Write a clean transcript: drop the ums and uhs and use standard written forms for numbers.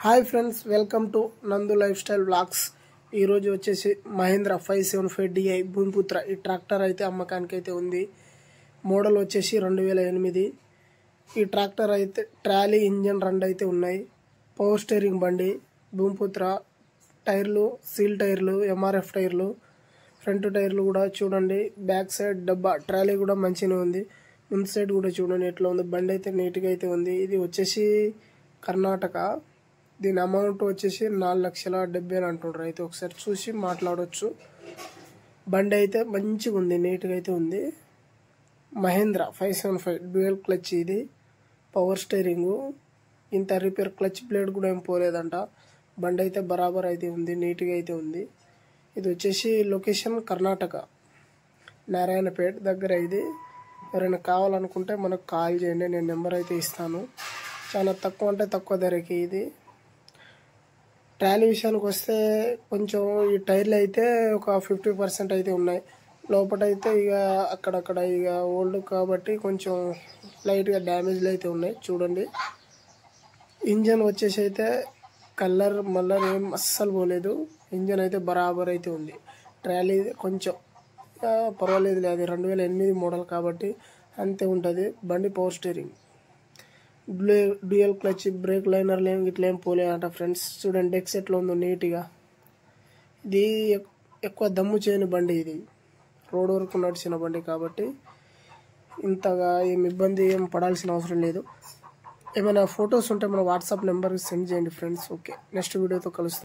Hi friends, welcome to నందు life style blogs. ఈరోజు వచ్చేసి మహేంద్ర 575DI భూమిపుత్ర ఈ ట్రాక్టర్ అయితే అమ్మకానికి అయితే ఉంది. మోడల్ వచ్చేసి 2008. ఈ ట్రాక్టర్ అయితే ట్రాలీ ఇంజన్ రెండు అయితే ఉన్నాయి. పవర్ స్టీరింగ్ బండి, భూమిపుత్ర టైర్లు, సీల్ టైర్లు, MRF టైర్లు, ఫ్రంట్ టైర్లు కూడా చూడండి. బ్యాక్ సైడ్ డబ్బా ట్రాలీ కూడా మంచిగా ఉంది. ముందు సైడ్ కూడా చూడండి ఎట్లా ఉంది. బండి అయితే నీట్గా అయితే ఉంది. ఇది వచ్చేసి కర్ణాటక. దీని అమౌంట్ వచ్చేసి 4,70,000 అంటుండ్రు. అయితే ఒకసారి చూసి మాట్లాడవచ్చు. బండి అయితే మంచిగా ఉంది, నీట్గా అయితే ఉంది. Mahindra 575 dual clutch. ఇది పవర్ స్టీరింగు. ఇంత రిపేర్ క్లచ్ ప్లేట్ కూడా ఏం పోలేదంట. బండి అయితే బరాబర్ అయితే ఉంది, నీట్గా అయితే ఉంది. ఇది వచ్చేసి లొకేషన్ కర్ణాటక, నారాయణపేట్ దగ్గర. ఇది ఎవరైనా కావాలనుకుంటే మనకు కాల్ చేయండి, నేను నెంబర్ అయితే ఇస్తాను. చాలా తక్కువ అంటే తక్కువ ధరకి. ఇది ట్రాలీ విషయానికి వస్తే కొంచెం ఈ టైర్లు అయితే ఒక 50% అయితే ఉన్నాయి. లోపల అయితే ఇక అక్కడక్కడ ఇక ఓల్డ్ కాబట్టి కొంచెం లైట్గా డ్యామేజ్లు అయితే ఉన్నాయి చూడండి. ఇంజన్ వచ్చేసి అయితే కలర్ మల్లర్ ఏం అస్సలు పోలేదు. ఇంజన్ అయితే బరాబర్ అయితే ఉంది. ట్రాలీ కొంచెం పర్వాలేదు, అది 2008 మోడల్ కాబట్టి అంతే ఉంటుంది. బండి power steering, dual clutch, brake లైనర్లు ఇట్లా ఏం పోలేదంట ఫ్రెండ్స్. చూడండి డెక్స్ ఎట్లా ఉందో నీట్గా. ఇది ఎక్కువ దమ్ము చేయని బండి. ఇది రోడ్ వరకు నడిచిన బండి కాబట్టి ఇంతగా ఏం ఇబ్బంది ఏం పడాల్సిన అవసరం లేదు. ఏమైనా ఫొటోస్ ఉంటే మన వాట్సాప్ నెంబర్కి సెండ్ చేయండి ఫ్రెండ్స్. ఓకే, నెక్స్ట్ వీడియోతో కలుస్తాం.